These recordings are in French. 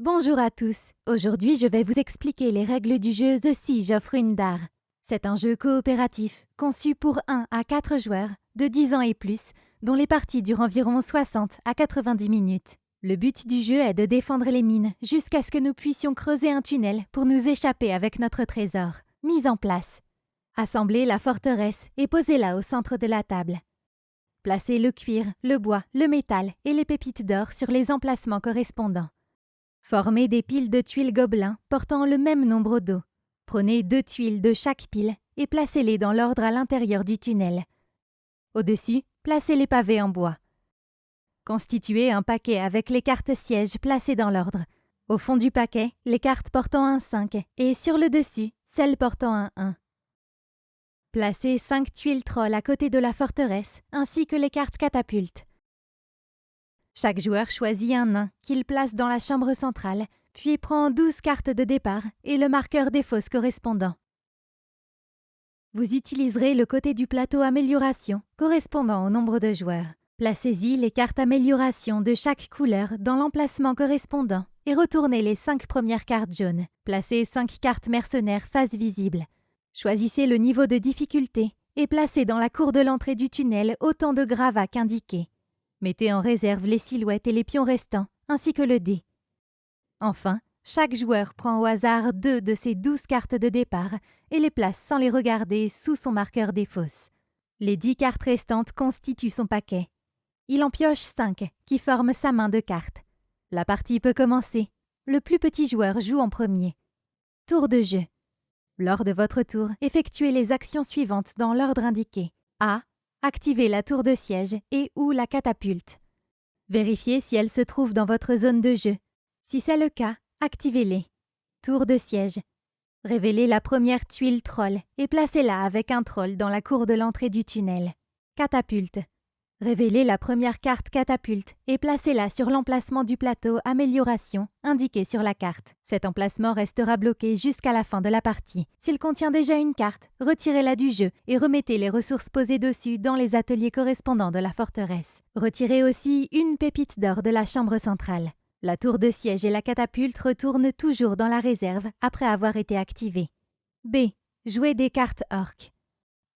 Bonjour à tous. Aujourd'hui, je vais vous expliquer les règles du jeu The Siege of Rundar. C'est un jeu coopératif conçu pour 1 à 4 joueurs de 10 ans et plus, dont les parties durent environ 60 à 90 minutes. Le but du jeu est de défendre les mines jusqu'à ce que nous puissions creuser un tunnel pour nous échapper avec notre trésor. Mise en place. Assemblez la forteresse et posez-la au centre de la table. Placez le cuir, le bois, le métal et les pépites d'or sur les emplacements correspondants. Formez des piles de tuiles gobelins portant le même nombre d'os. Prenez 2 tuiles de chaque pile et placez-les dans l'ordre à l'intérieur du tunnel. Au-dessus, placez les pavés en bois. Constituez un paquet avec les cartes sièges placées dans l'ordre. Au fond du paquet, les cartes portant un 5 et sur le dessus, celles portant un 1. Placez 5 tuiles trolls à côté de la forteresse ainsi que les cartes catapultes. Chaque joueur choisit un nain qu'il place dans la chambre centrale, puis prend 12 cartes de départ et le marqueur des fosses correspondant. Vous utiliserez le côté du plateau amélioration correspondant au nombre de joueurs. Placez-y les cartes amélioration de chaque couleur dans l'emplacement correspondant et retournez les 5 premières cartes jaunes. Placez 5 cartes mercenaires face visible. Choisissez le niveau de difficulté et placez dans la cour de l'entrée du tunnel autant de gravats qu'indiqués. Mettez en réserve les silhouettes et les pions restants, ainsi que le dé. Enfin, chaque joueur prend au hasard 2 de ses 12 cartes de départ et les place sans les regarder sous son marqueur des fosses. Les 10 cartes restantes constituent son paquet. Il en pioche 5 qui forment sa main de cartes. La partie peut commencer. Le plus petit joueur joue en premier. Tour de jeu. Lors de votre tour, effectuez les actions suivantes dans l'ordre indiqué. A. Activez la tour de siège et ou la catapulte. Vérifiez si elle se trouve dans votre zone de jeu. Si c'est le cas, activez-les. Tour de siège. Révélez la première tuile troll et placez-la avec un troll dans la cour de l'entrée du tunnel. Catapulte. Révélez la première carte catapulte et placez-la sur l'emplacement du plateau amélioration indiqué sur la carte. Cet emplacement restera bloqué jusqu'à la fin de la partie. S'il contient déjà une carte, retirez-la du jeu et remettez les ressources posées dessus dans les ateliers correspondants de la forteresse. Retirez aussi une pépite d'or de la chambre centrale. La tour de siège et la catapulte retournent toujours dans la réserve après avoir été activées. B. Jouez des cartes orques.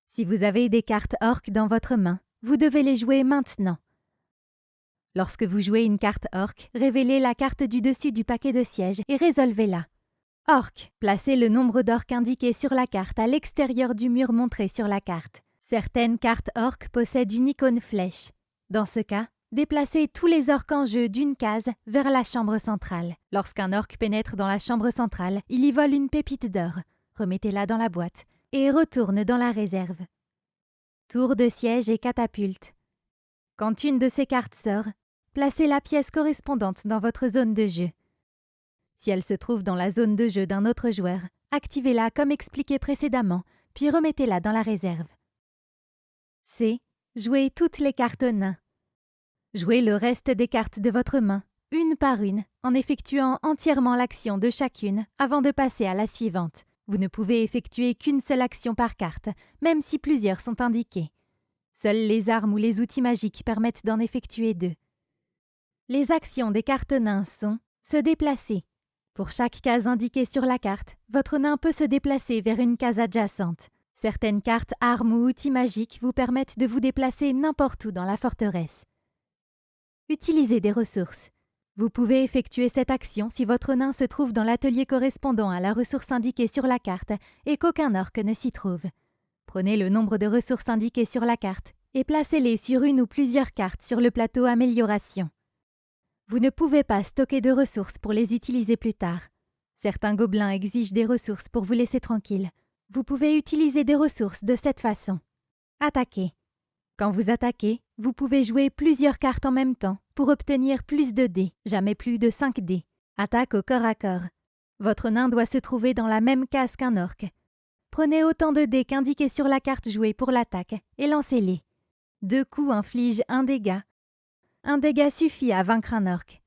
Si vous avez des cartes orques dans votre main, vous devez les jouer maintenant. Lorsque vous jouez une carte orque, révélez la carte du dessus du paquet de sièges et résolvez-la. Orque. Placez le nombre d'orques indiqué sur la carte à l'extérieur du mur montré sur la carte. Certaines cartes orques possèdent une icône flèche. Dans ce cas, déplacez tous les orques en jeu d'une case vers la chambre centrale. Lorsqu'un orque pénètre dans la chambre centrale, il y vole une pépite d'or. Remettez-la dans la boîte et retourne dans la réserve. Tour de siège et catapulte. Quand une de ces cartes sort, placez la pièce correspondante dans votre zone de jeu. Si elle se trouve dans la zone de jeu d'un autre joueur, activez-la comme expliqué précédemment, puis remettez-la dans la réserve. C. Jouez toutes les cartes nains. Jouez le reste des cartes de votre main, une par une, en effectuant entièrement l'action de chacune avant de passer à la suivante. Vous ne pouvez effectuer qu'une seule action par carte, même si plusieurs sont indiquées. Seules les armes ou les outils magiques permettent d'en effectuer 2. Les actions des cartes nains sont se déplacer. Pour chaque case indiquée sur la carte, votre nain peut se déplacer vers une case adjacente. Certaines cartes armes ou outils magiques vous permettent de vous déplacer n'importe où dans la forteresse. Utilisez des ressources. Vous pouvez effectuer cette action si votre nain se trouve dans l'atelier correspondant à la ressource indiquée sur la carte et qu'aucun orque ne s'y trouve. Prenez le nombre de ressources indiquées sur la carte et placez-les sur une ou plusieurs cartes sur le plateau amélioration. Vous ne pouvez pas stocker de ressources pour les utiliser plus tard. Certains gobelins exigent des ressources pour vous laisser tranquille. Vous pouvez utiliser des ressources de cette façon. Attaquer. Quand vous attaquez, vous pouvez jouer plusieurs cartes en même temps pour obtenir plus de dés, jamais plus de 5 dés. Attaque au corps à corps. Votre nain doit se trouver dans la même case qu'un orque. Prenez autant de dés qu'indiqué sur la carte jouée pour l'attaque et lancez-les. 2 coups infligent un dégât. Un dégât suffit à vaincre un orque.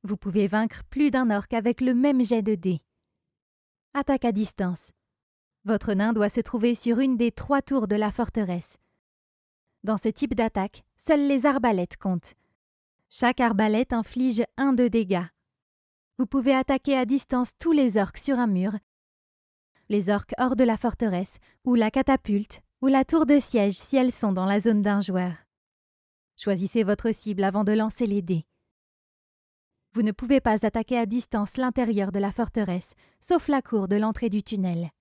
Vous pouvez vaincre plus d'un orque avec le même jet de dés. Attaque à distance. Votre nain doit se trouver sur une des 3 tours de la forteresse. Dans ce type d'attaque, seules les arbalètes comptent. Chaque arbalète inflige 1 de dégâts. Vous pouvez attaquer à distance tous les orques sur un mur, les orques hors de la forteresse, ou la catapulte, ou la tour de siège si elles sont dans la zone d'un joueur. Choisissez votre cible avant de lancer les dés. Vous ne pouvez pas attaquer à distance l'intérieur de la forteresse, sauf la cour de l'entrée du tunnel.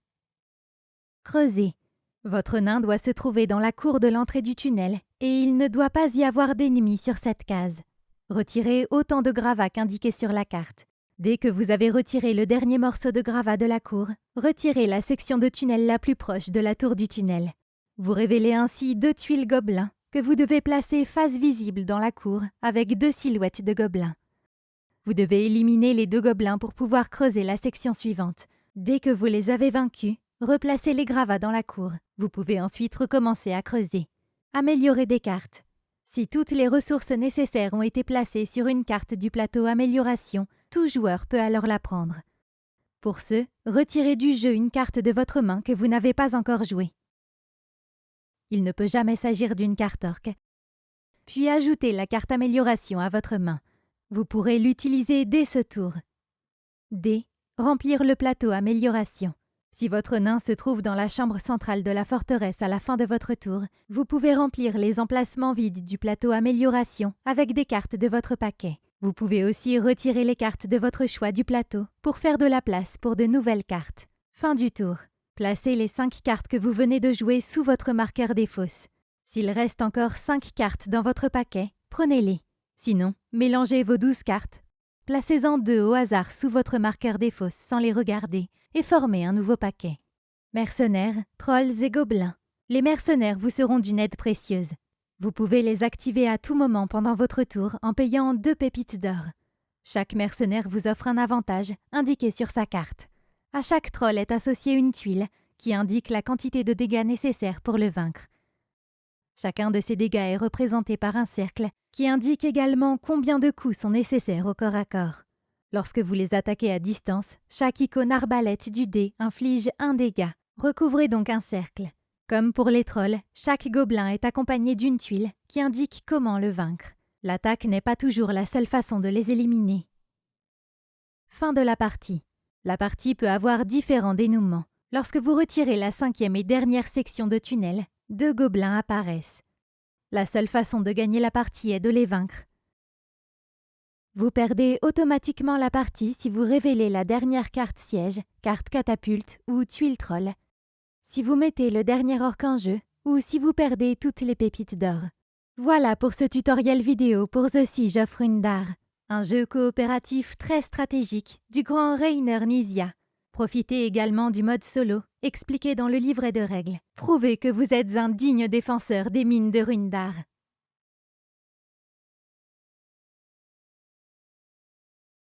Creusez. Votre nain doit se trouver dans la cour de l'entrée du tunnel et il ne doit pas y avoir d'ennemis sur cette case. Retirez autant de gravats qu'indiqué sur la carte. Dès que vous avez retiré le dernier morceau de gravat de la cour, retirez la section de tunnel la plus proche de la tour du tunnel. Vous révélez ainsi 2 tuiles gobelins que vous devez placer face visible dans la cour avec 2 silhouettes de gobelins. Vous devez éliminer les 2 gobelins pour pouvoir creuser la section suivante. Dès que vous les avez vaincus, replacez les gravats dans la cour. Vous pouvez ensuite recommencer à creuser. Améliorer des cartes. Si toutes les ressources nécessaires ont été placées sur une carte du plateau Amélioration, tout joueur peut alors la prendre. Pour ce, retirez du jeu une carte de votre main que vous n'avez pas encore jouée. Il ne peut jamais s'agir d'une carte orque. Puis ajoutez la carte Amélioration à votre main. Vous pourrez l'utiliser dès ce tour. D. Remplir le plateau Amélioration. Si votre nain se trouve dans la chambre centrale de la forteresse à la fin de votre tour, vous pouvez remplir les emplacements vides du plateau Amélioration avec des cartes de votre paquet. Vous pouvez aussi retirer les cartes de votre choix du plateau pour faire de la place pour de nouvelles cartes. Fin du tour. Placez les 5 cartes que vous venez de jouer sous votre marqueur des fosses. S'il reste encore 5 cartes dans votre paquet, prenez-les. Sinon, mélangez vos 12 cartes. Placez-en 2 au hasard sous votre marqueur des fosses sans les regarder et formez un nouveau paquet. Mercenaires, trolls et gobelins. Les mercenaires vous seront d'une aide précieuse. Vous pouvez les activer à tout moment pendant votre tour en payant 2 pépites d'or. Chaque mercenaire vous offre un avantage indiqué sur sa carte. À chaque troll est associée une tuile qui indique la quantité de dégâts nécessaires pour le vaincre. Chacun de ces dégâts est représenté par un cercle qui indique également combien de coups sont nécessaires au corps à corps. Lorsque vous les attaquez à distance, chaque icône arbalète du dé inflige un dégât. Recouvrez donc un cercle. Comme pour les trolls, chaque gobelin est accompagné d'une tuile qui indique comment le vaincre. L'attaque n'est pas toujours la seule façon de les éliminer. Fin de la partie. La partie peut avoir différents dénouements. Lorsque vous retirez la 5e et dernière section de tunnel, 2 gobelins apparaissent. La seule façon de gagner la partie est de les vaincre. Vous perdez automatiquement la partie si vous révélez la dernière carte siège, carte catapulte ou tuile troll, si vous mettez le dernier orque en jeu ou si vous perdez toutes les pépites d'or. Voilà pour ce tutoriel vidéo pour The Siege of Rundar, un jeu coopératif très stratégique du grand Rainer Knizia. Profitez également du mode solo, expliqué dans le livret de règles. Prouvez que vous êtes un digne défenseur des mines de Rundar.